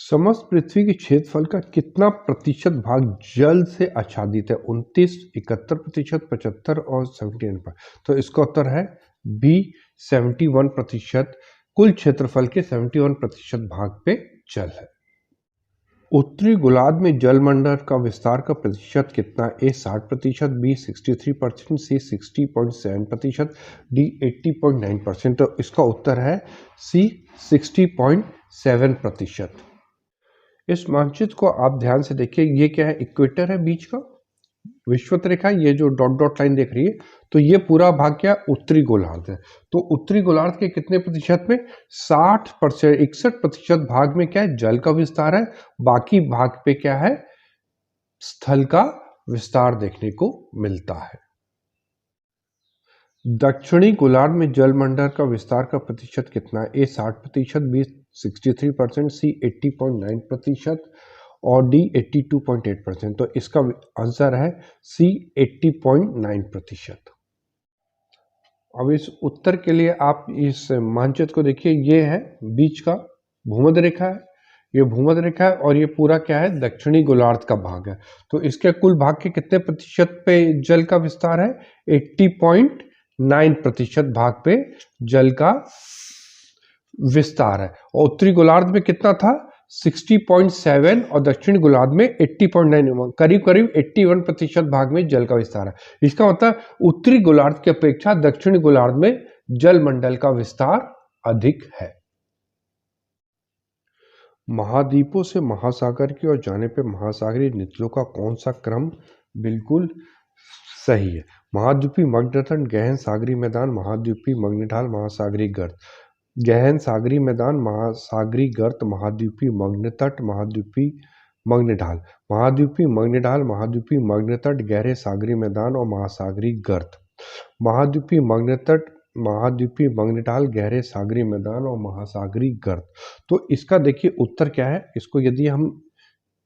समस्त पृथ्वी के क्षेत्रफल का कितना प्रतिशत भाग जल से आच्छादित है? 29, 71%, 75 और 71%। तो इसका उत्तर है बी 71%। कुल क्षेत्रफल के 71% भाग पे जल है। उत्तरी गोलार्ध में जलमंडल का विस्तार का प्रतिशत कितना? ए 60%, बी 63%, सी 60.7%, डी 80.9%। तो इसका उत्तर है सी 60.7%। इस मानचित्र को आप ध्यान से देखिए, ये क्या है? इक्वेटर है बीच का, विषुवत रेखा, ये जो डॉट डॉट लाइन देख रही है, तो ये पूरा भाग क्या उत्तरी गोलार्ध है। तो उत्तरी गोलार्ध के कितने प्रतिशत में? 60%, 61% भाग में क्या है? जल का विस्तार है। बाकी भाग पे क्या है? स्थल का विस्तार देखने को मिलता है। दक्षिणी गोलार्ध में जलमंडल का विस्तार का प्रतिशत कितना है? ए 60%, बी 63%, सी 80.9% और डी 82.8%। तो इसका आंसर है सी 80.9%। अब इस उत्तर के लिए आप इस मानचित्र को देखिए, ये है बीच का भूमध्य रेखा है, ये भूमध्य रेखा है और ये पूरा क्या है? दक्षिणी गोलार्ध का भाग है। तो इसके कुल भाग के कितने प्रतिशत पे जल का विस्तार है? 80.9% भाग पे जल का विस्तार है। और उत्तरी गोलार्ध में कितना था? 60.7 और दक्षिण गोलार्ध में 80.9, करीब करीब 81% भाग में जल का विस्तार है। इसका मतलब उत्तरी गोलार्ध की अपेक्षा दक्षिणी गोलार्ध में जल मंडल का विस्तार अधिक है। महाद्वीपों से महासागर की ओर जाने पर महासागरीय निचलों का कौन सा क्रम बिल्कुल सही है? महाद्वीपीय मग्नतट, गहन सागरी मैदान, महाद्वीपीय मग्न ढाल, महासागरीय गर्त। गहन सागरी मैदान, महासागरी गर्त, महाद्वीपीय मग्न तट, महाद्वीपीय मग्न ढाल। महाद्वीपीय मग्न ढाल, महाद्वीपीय मग्न तट, गहरे सागरी मैदान और महासागरी गर्त। महाद्वीपीय मग्न तट, महाद्वीपीय मग्न ढाल, गहरे सागरी मैदान और महासागरी गर्त। तो इसका देखिए उत्तर क्या है? इसको यदि हम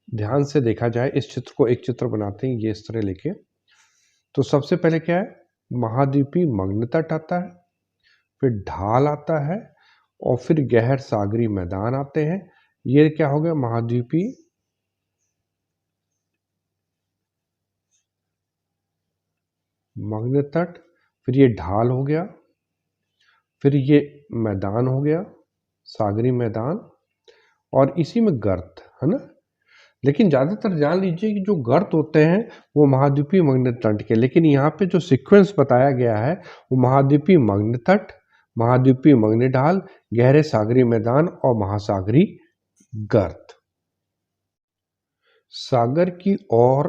ध्यान से देखा जाए, इस चित्र को एक चित्र बनाते हैं ये इस तरह लेके, तो सबसे पहले क्या है? महाद्वीपीय मग्न तट आता है, फिर ढाल आता है और फिर गहर सागरी मैदान आते हैं। ये क्या हो गया? महाद्वीपीय मग्न तट, फिर ये ढाल हो गया, फिर ये मैदान हो गया, सागरी मैदान, और इसी में गर्त है ना। लेकिन ज़्यादातर जान लीजिए कि जो गर्त होते हैं वो महाद्वीपीय मग्न तट के, लेकिन यहाँ पे जो सीक्वेंस बताया गया है वो महाद्वीपीय मग्न तट, महाद्वीपीय मग्न ढाल, गहरे सागरी मैदान और महासागरी गर्त। सागर की ओर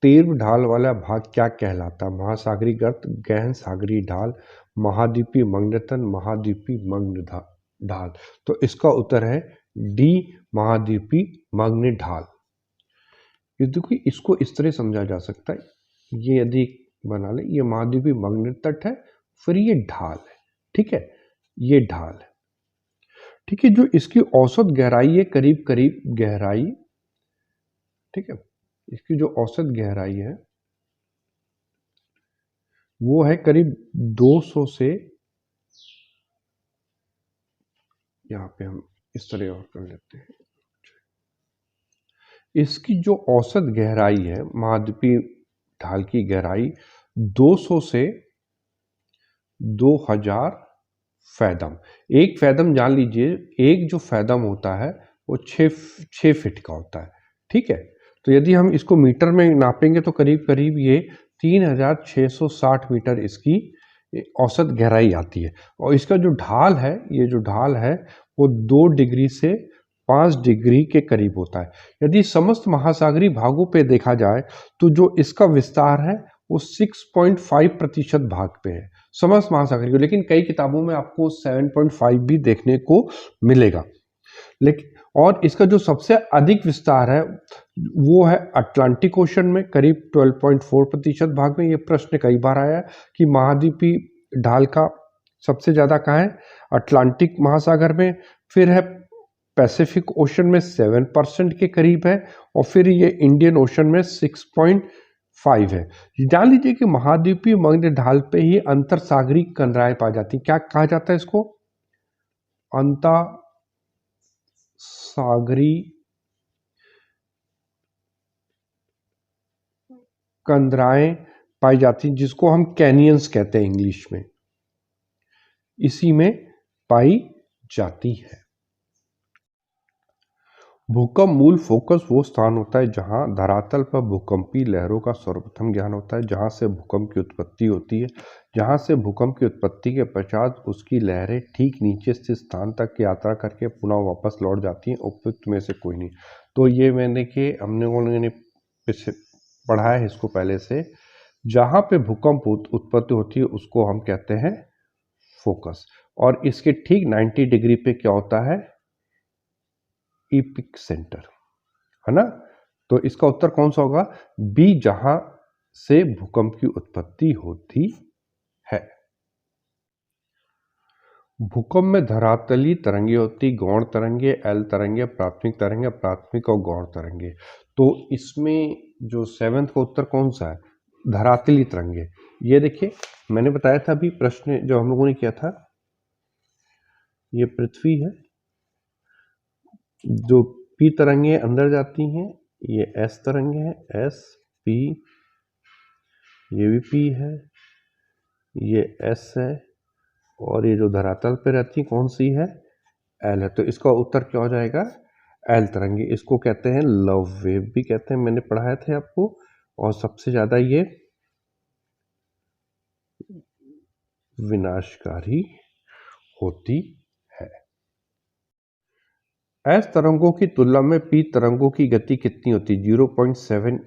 तीव्र ढाल वाला भाग क्या कहलाता? महासागरी गर्त, गहन सागरी ढाल, महाद्वीपीय मग्न तट, महाद्वीपीय मग्न ढाल। तो इसका उत्तर है डी महाद्वीपीय मग्न ढाल। क्योंकि इसको इस तरह समझा जा सकता है, ये यदि बना ले, ये महाद्वीपीय मग्न तट है, फिर ये ढाल है, ठीक है, ये ढाल है, ठीक है। जो इसकी औसत गहराई है, करीब करीब गहराई, ठीक है, इसकी जो औसत गहराई है वो है करीब 200 से, यहाँ पे हम इस तरह और कर लेते हैं, इसकी जो औसत गहराई है महाद्वीपीय ढाल की गहराई 200 से 2000 फैदम। एक फैदम जान लीजिए, एक जो फैदम होता है वो 6 फीट का होता है, ठीक है। तो यदि हम इसको मीटर में नापेंगे तो करीब करीब ये 3660 मीटर इसकी औसत गहराई आती है। और इसका जो ढाल है, ये जो ढाल है वो 2 डिग्री से 5 डिग्री के करीब होता है। यदि समस्त महासागरीय भागों पे देखा जाए तो जो इसका विस्तार है वो 6.5% भाग पे है समस्त महासागरीय, लेकिन कई किताबों में आपको 7.5 भी देखने को मिलेगा। लेकिन और इसका जो सबसे अधिक विस्तार है वो है अटलांटिक ओशन में, करीब 12.4% भाग में। ये प्रश्न कई बार आया कि महाद्वीपीय ढाल का सबसे ज़्यादा कहाँ है? अटलांटिक महासागर में, फिर है पैसिफिक ओशन में 7% के करीब है, और फिर ये इंडियन ओशन में 6.5 है। जान लीजिए कि महाद्वीपीय मग्न ढाल पे ही अंतर सागरी कनराएं पाई जाती। क्या कहा जाता है इसको? अंतर सागरी कंदराएं पाई जाती हैं, जिसको हम कैनियंस कहते हैं इंग्लिश में, इसी में पाई जाती है। भूकंप मूल फोकस वो स्थान होता है जहां धरातल पर भूकंपीय लहरों का सर्वप्रथम ज्ञान होता है, जहां से भूकंप की उत्पत्ति होती है। जहां से भूकंप की उत्पत्ति के पश्चात उसकी लहरें ठीक नीचे स्थित स्थान तक यात्रा करके पुनः वापस लौट जाती हैं। उपयुक्त में से कोई नहीं। तो ये मैंने कि हमने पढ़ा है इसको पहले से। जहां पे भूकंप उत्पत्ति होती है उसको हम कहते हैं फोकस, और इसके ठीक 90 डिग्री पे क्या होता है, इपिक सेंटर, है ना। तो इसका उत्तर कौन सा होगा, बी, जहां से भूकंप की उत्पत्ति होती है। भूकंप में धरातली तरंगे होती, गौण तरंगे, एल तरंगे, प्राथमिक तरंगे, प्राथमिक और गौण तरंगे। तो इसमें जो 7th का उत्तर कौन सा है, धरातली तरंगे। ये देखिए मैंने बताया था अभी प्रश्न जो हम लोगों ने किया था, ये पृथ्वी है, जो पी तरंगे अंदर जाती हैं, ये एस तरंगे हैं, एस पी, ये भी पी है, ये एस है, और ये जो धरातल पे रहती कौन सी है, एल है। तो इसका उत्तर क्या हो जाएगा, एल तरंगे। इसको कहते हैं लव वेव भी कहते हैं, मैंने पढ़ाए थे आपको। और सबसे ज्यादा ये विनाशकारी होती है। एस तरंगों की तुलना में पी तरंगों की गति कितनी होती है, 0.7,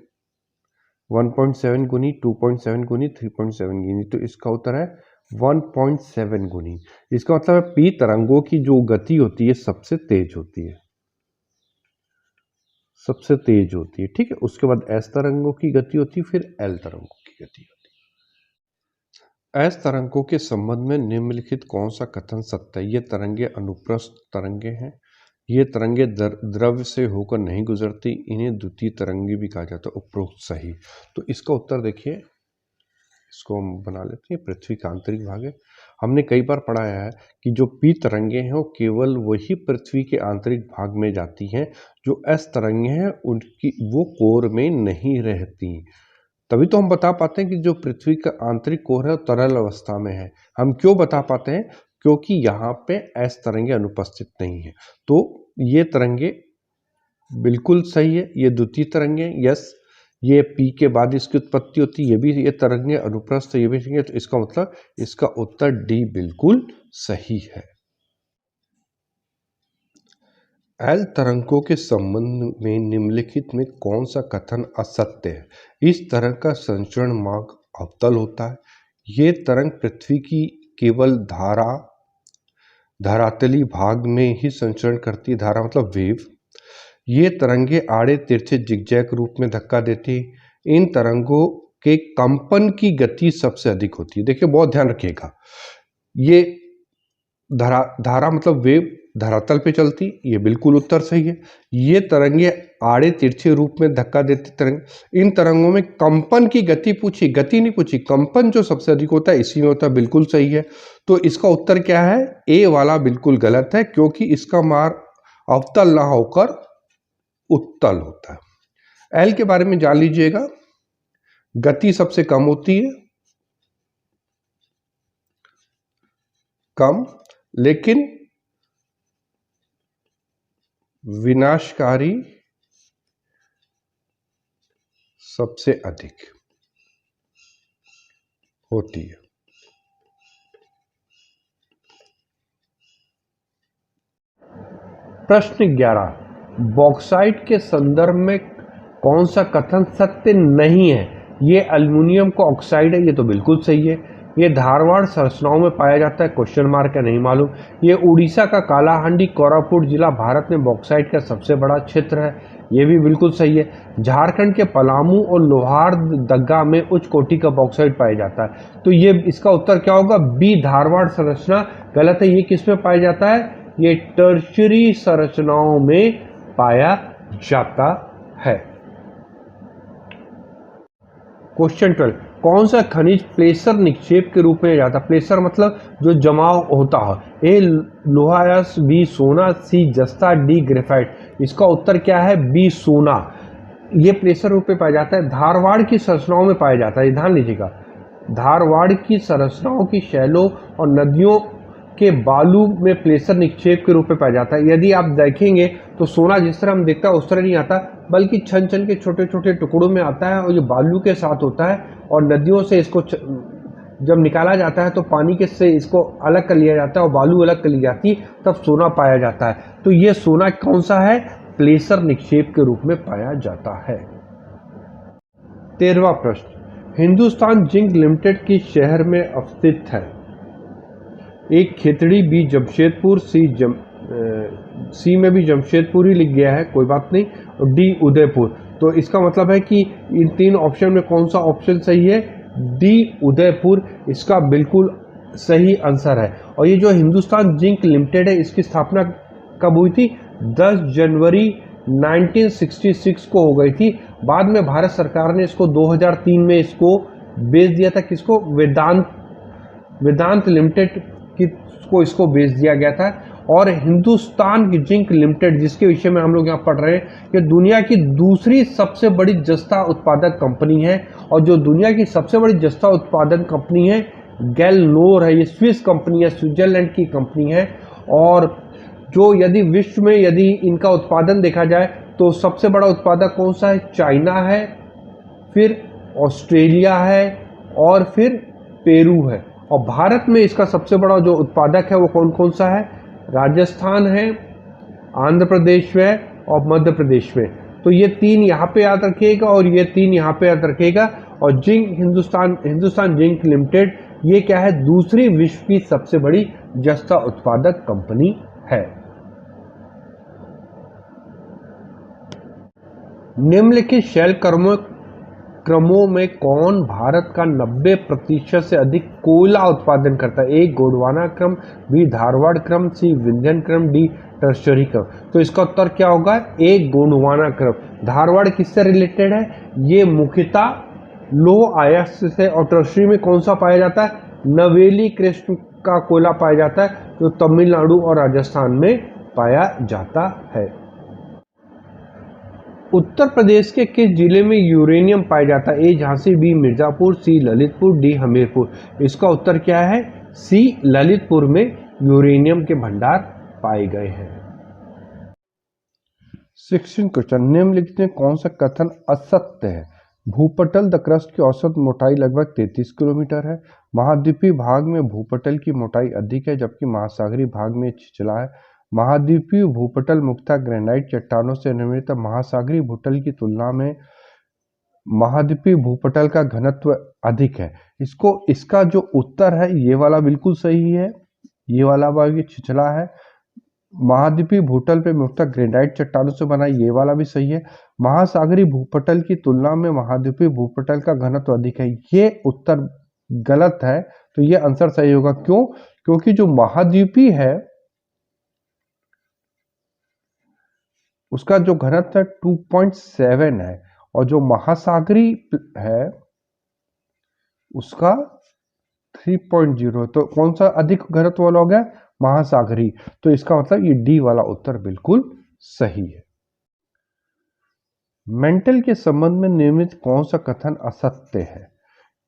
1.7 गुनी, 2.7 गुनी, 3.7 गुनी। तो इसका उत्तर है 1.7 गुनी। इसका मतलब है पी तरंगों की जो गति होती है सबसे तेज होती है, सबसे तेज होती है, ठीक है। उसके बाद एस तरंगों की गति होती है, फिर एल तरंगों की गति होती है। एस तरंगों के संबंध में निम्नलिखित कौन सा कथन सत्य है। ये तरंगे अनुप्रस्थ तरंगे हैं, ये तरंगे द्रव्य से होकर नहीं गुजरती, इन्हें द्वितीय तरंगे भी कहा जाता है। उपरोक्त सही। तो इसका उत्तर देखिए, इसको हम बना लेते हैं, पृथ्वी का आंतरिक भाग है। हमने कई बार पढ़ाया है कि जो पी तरंगे हैं वो केवल वही पृथ्वी के आंतरिक भाग में जाती हैं, जो एस तरंगे हैं उनकी वो कोर में नहीं रहती। तभी तो हम बता पाते हैं कि जो पृथ्वी का आंतरिक कोर है तरल अवस्था में है। हम क्यों बता पाते हैं, क्योंकि यहाँ पे एस तरंगे अनुपस्थित नहीं है। तो ये तरंगे बिल्कुल सही है, ये द्वितीय तरंगे, यस। ये पी के बाद इसकी उत्पत्ति होती है, ये भी ये तरंगे अनुप्रस्थ, ये भी सही है। तो इसका मतलब इसका उत्तर डी बिल्कुल सही है। एल तरंगों के संबंध में निम्नलिखित में कौन सा कथन असत्य है। इस तरंग का संचरण मार्ग अवतल होता है। ये तरंग पृथ्वी की केवल धरातली भाग में ही संचरण करती है, धारा मतलब वेव। ये तरंगे आड़े तिरछे जिगजैग रूप में धक्का देती। इन तरंगों के कंपन की गति सबसे अधिक होती है। देखिए बहुत ध्यान रखिएगा, ये धारा मतलब वेव धरातल पे चलती, ये बिल्कुल उत्तर सही है। ये तरंगे आड़े तिरछे रूप में धक्का देती तरंग। इन तरंगों में कंपन की गति पूछी, गति नहीं पूछी, कंपन जो सबसे अधिक होता है इसी में होता है, बिल्कुल सही है। तो इसका उत्तर क्या है, ए वाला बिल्कुल गलत है, क्योंकि इसका मार्ग अवतल ना होकर उत्तल होता है। एल के बारे में जान लीजिएगा, गति सबसे कम होती है, कम, लेकिन विनाशकारी सबसे अधिक होती है। प्रश्न 11, बॉक्साइट के संदर्भ में कौन सा कथन सत्य नहीं है। ये एल्युमिनियम का ऑक्साइड है, ये तो बिल्कुल सही है। ये धारवाड़ संरचनाओं में पाया जाता है, क्वेश्चन मार्क है, नहीं मालूम। ये उड़ीसा का कालाहांडी कोरापुट जिला भारत में बॉक्साइट का सबसे बड़ा क्षेत्र है, ये भी बिल्कुल सही है। झारखंड के पलामू और लोहारदगा में उच्च कोटि का बॉक्साइट पाया जाता है। तो ये इसका उत्तर क्या होगा, बी धारवाड़ संरचना गलत है। ये किस में पाया जाता है, ये टर्शियरी संरचनाओं में पाया जाता है। क्वेश्चन 12, कौन सा खनिज प्लेसर निक्षेप के रूप में जाता है। प्लेसर मतलब जो जमाव होता है। ए लोहायस, बी सोना, सी जस्ता, डी ग्रेफाइट। इसका उत्तर क्या है, बी सोना। ये प्लेसर रूप में पाया जाता है। धारवाड़ की संरचनाओं में पाया जाता है, ध्यान लीजिएगा, धारवाड़ की संरचनाओं की शैलों और नदियों के बालू में प्लेसर निक्षेप के रूप में पाया जाता है। यदि आप देखेंगे तो सोना जिस तरह हम देखता है उस तरह नहीं आता, बल्कि छन छन के छोटे छोटे टुकड़ों में आता है और ये बालू के साथ होता है, और नदियों से इसको जब निकाला जाता है तो पानी के से इसको अलग कर लिया जाता है और बालू अलग कर ली जाती है, तब सोना पाया जाता है। तो ये सोना कौन सा है? प्लेसर निक्षेप के रूप में पाया जाता है। 13वां प्रश्न, हिंदुस्तान जिंक लिमिटेड किस शहर में अवस्थित है? एक खेतड़ी, बी जमशेदपुर, सी में भी जमशेदपुर ही लिख गया है, कोई बात नहीं, और डी उदयपुर। तो इसका मतलब है कि इन तीन ऑप्शन में कौन सा ऑप्शन सही है? डी उदयपुर इसका बिल्कुल सही आंसर है। और ये जो हिंदुस्तान जिंक लिमिटेड है, इसकी स्थापना कब हुई थी? 10 जनवरी 1966 को हो गई थी। बाद में भारत सरकार ने इसको 2003 में इसको बेच दिया था, किसको? वेदांत लिमिटेड को इसको बेच दिया गया था। और हिंदुस्तान जिंक लिमिटेड, जिसके विषय में हम लोग यहाँ पढ़ रहे हैं, ये दुनिया की दूसरी सबसे बड़ी जस्ता उत्पादक कंपनी है। और जो दुनिया की सबसे बड़ी जस्ता उत्पादन कंपनी है गैलनोर है, ये स्विस कंपनी है, स्विट्जरलैंड की कंपनी है। और जो यदि विश्व में यदि इनका उत्पादन देखा जाए तो सबसे बड़ा उत्पादक कौन सा है? चाइना है, फिर ऑस्ट्रेलिया है, और फिर पेरू है। और भारत में इसका सबसे बड़ा जो उत्पादक है वो कौन कौन सा है? राजस्थान है, आंध्र प्रदेश है और मध्य प्रदेश में। तो ये तीन यहाँ पे याद रखिएगा और ये तीन यहाँ पे याद रखिएगा। और हिंदुस्तान जिंक लिमिटेड ये क्या है? दूसरी विश्व की सबसे बड़ी जस्ता उत्पादक कंपनी है। निम्नलिखित शैल क्रमों में कौन भारत का 90% से अधिक कोयला उत्पादन करता है? ए गोंडवाना क्रम, बी धारवाड़ क्रम, सी विंध्यन क्रम, डी टर्शरी क्रम। तो इसका उत्तर क्या होगा? ए गोंडवाना क्रम। धारवाड़ किससे रिलेटेड है? ये मुख्यतः लौह अयस्क से। और टर्शरी में कौन सा पाया जाता है? नवेली कृष्ण का कोयला पाया जाता है, जो तमिलनाडु और राजस्थान में पाया जाता है। उत्तर प्रदेश के किस जिले में यूरेनियम पाया जाता है? ए झांसी, बी मिर्जापुर, सी ललितपुर, डी हमीरपुर। इसका उत्तर क्या है? सी ललितपुर में यूरेनियम के भंडार पाए गए हैं। 16 क्वेश्चन, निम्नलिखित में कौन सा कथन असत्य है? भूपटल द क्रस्ट की औसत मोटाई लगभग 33 किलोमीटर है। महाद्वीपीय भाग में भूपटल की मोटाई अधिक है, जबकि महासागरीय भाग में छिछला है। महाद्वीपीय भूपटल मुख्यतः ग्रेनाइट चट्टानों से निर्मित है। महासागरीय भूपटल की तुलना में महाद्वीपीय भूपटल का घनत्व अधिक है। इसका जो उत्तर है ये वाला बिल्कुल सही है, ये वाला भाग छिछला है। महाद्वीपीय भूपटल पे मुख्यतः ग्रेनाइट चट्टानों से बना, ये वाला भी सही है। महासागरीय भूपटल की तुलना में महाद्वीपीय भूपटल का घनत्व अधिक है, ये उत्तर गलत है। तो ये आंसर सही होगा। क्यों? क्योंकि जो महाद्वीपीय है उसका जो घनत्व 2.7 है, और जो महासागरी है उसका 3.0। तो कौन सा अधिक घनत्व वाला हो गया? महासागरी। तो इसका मतलब ये डी वाला उत्तर बिल्कुल सही है। मेंटल के संबंध में नियमित कौन सा कथन असत्य है?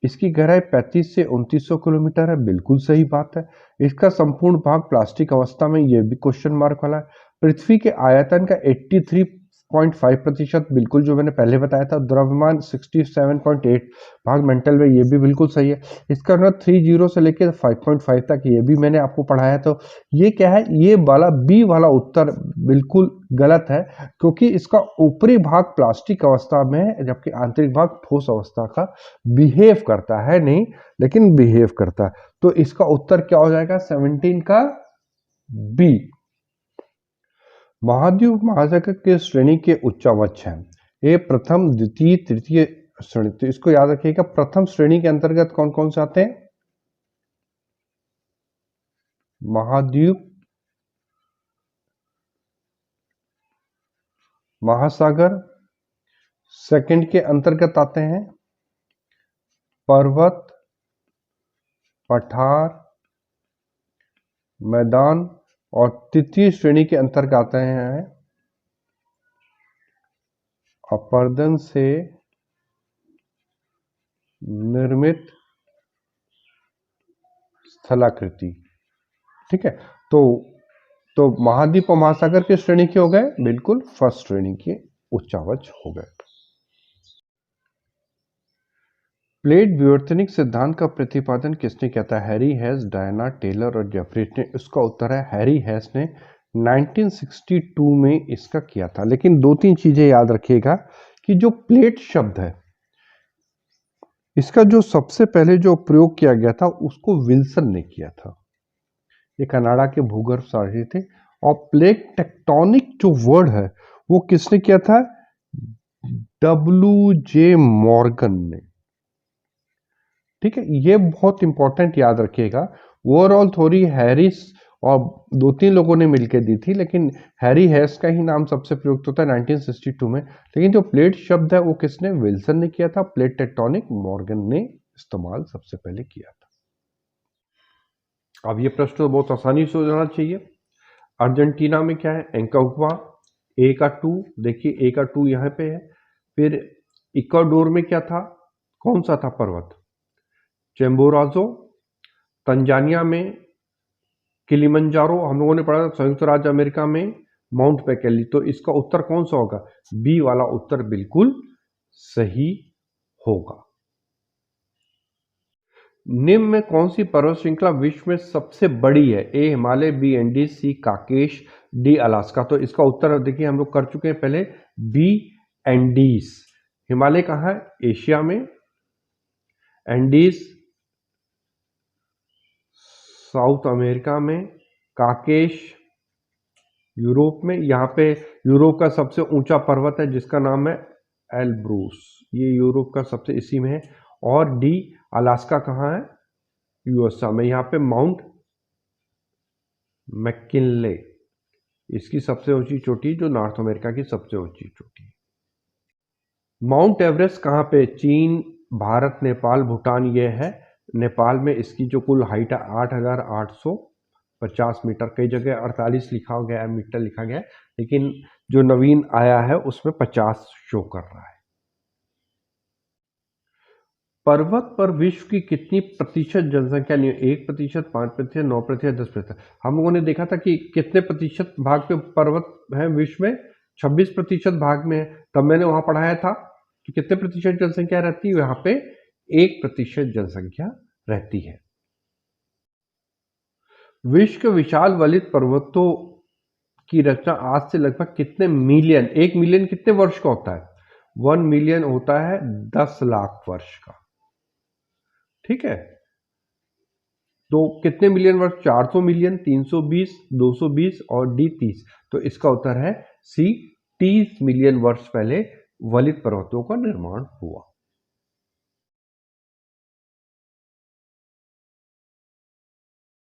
इसकी गहराई 35 से 2900 किलोमीटर है, बिल्कुल सही बात है। इसका संपूर्ण भाग प्लास्टिक अवस्था में, यह भी क्वेश्चन मार्क वाला है। पृथ्वी के आयतन का 83.5%, बिल्कुल जो मैंने पहले बताया था। द्रव्यमान 67.8 भाग मेंटल में, ये भी बिल्कुल सही है। इसका घनत्व 30 से लेकर 5.5 तक, ये भी मैंने आपको पढ़ाया। तो ये क्या है? ये वाला बी वाला उत्तर बिल्कुल गलत है, क्योंकि इसका ऊपरी भाग प्लास्टिक अवस्था में है, जबकि आंतरिक भाग ठोस अवस्था का बिहेव करता है, नहीं लेकिन बिहेव करता है। तो इसका उत्तर क्या हो जाएगा? 17 का बी। महाद्वीप महासागर के श्रेणी के उच्चावच हैं। ये प्रथम, द्वितीय, तृतीय श्रेणी। तो इसको याद रखिएगा। प्रथम श्रेणी के अंतर्गत कौन कौन से आते हैं? महाद्वीप महासागर। सेकंड के अंतर्गत आते हैं पर्वत, पठार, मैदान। और तृतीय श्रेणी के अंतर्गत आते हैं अपरदन से निर्मित स्थलाकृति। ठीक है, तो महाद्वीप और महासागर के श्रेणी के हो गए, बिल्कुल फर्स्ट श्रेणी के उच्चावच हो गए। प्लेट विवर्तनिक सिद्धांत का प्रतिपादन किसने किया था? हैरी हेस, डायना टेलर और जेफरीज ने। इसका उत्तर है हैरी हेस ने 1962 में इसका किया था। लेकिन दो तीन चीजें याद रखिएगा कि जो प्लेट शब्द है इसका जो सबसे पहले जो प्रयोग किया गया था उसको विल्सन ने किया था। ये कनाडा के भूगर्भ शास्त्री थे। और प्लेट टेक्टोनिक जो वर्ड है वो किसने किया था? WJ मॉर्गन ने। ठीक है, ये बहुत इंपॉर्टेंट याद रखिएगा। ओवरऑल थ्योरी हैरिस और दो तीन लोगों ने मिलकर दी थी, लेकिन हैरी हेस का ही नाम सबसे प्रयुक्त होता है 1962 में। लेकिन जो प्लेट शब्द है वो किसने? विल्सन ने किया था। प्लेट टेक्टोनिक मॉर्गन ने इस्तेमाल सबसे पहले किया था। अब ये प्रश्न तो बहुत आसानी से हो जाना चाहिए। अर्जेंटीना में क्या है? एंकाहुआ। ए का 2, देखिए ए का 2 यहाँ पे है। फिर इक्वाडोर में क्या था? कौन सा था पर्वत? चेम्बोराजो। तंजानिया में किलिमंजारो। हम लोगों ने पढ़ा था संयुक्त राज्य अमेरिका में माउंट पैकेली। तो इसका उत्तर कौन सा होगा? बी वाला उत्तर बिल्कुल सही होगा। निम्न में कौन सी पर्वत श्रृंखला विश्व में सबसे बड़ी है? ए हिमालय, बी एंडीज, सी काकेश, डी अलास्का। तो इसका उत्तर देखिए हम लोग कर चुके हैं पहले, बी एंडीज। हिमालय कहाँ है? एशिया में। एंडीज साउथ अमेरिका में। काकेश यूरोप में। यहाँ पे यूरोप का सबसे ऊंचा पर्वत है जिसका नाम है एल्ब्रूस। ये यूरोप का सबसे इसी में है। और डी अलास्का कहाँ है? यूएसए में। यहाँ पे माउंट मैकिनले इसकी सबसे ऊंची चोटी, जो नॉर्थ अमेरिका की सबसे ऊंची चोटी। माउंट एवरेस्ट कहाँ पे? चीन, भारत, नेपाल, भूटान। ये है नेपाल में। इसकी जो कुल हाइट है 8,850 मीटर। कई जगह 48 लिखा गया है, मीटर लिखा गया है, लेकिन जो नवीन आया है उसमें 50 शो कर रहा है। पर्वत पर विश्व की कितनी प्रतिशत जनसंख्या नहीं है? 1%, 5%, 9%, 10%। हम लोगों ने देखा था कि कितने प्रतिशत भाग पे पर्वत है विश्व में? 26% भाग में है। तब मैंने वहां पढ़ाया था कि कितने प्रतिशत जनसंख्या रहती है? यहाँ पे 1% जनसंख्या रहती है। विश्व के विशाल वलित पर्वतों की रचना आज से लगभग कितने मिलियन, 1 मिलियन कितने वर्ष का होता है? 1 मिलियन होता है 10 लाख वर्ष का। ठीक है, तो कितने मिलियन वर्ष? 400 मिलियन, 320, 220 और डी 30। तो इसका उत्तर है सी, 30 मिलियन वर्ष पहले वलित पर्वतों का निर्माण हुआ।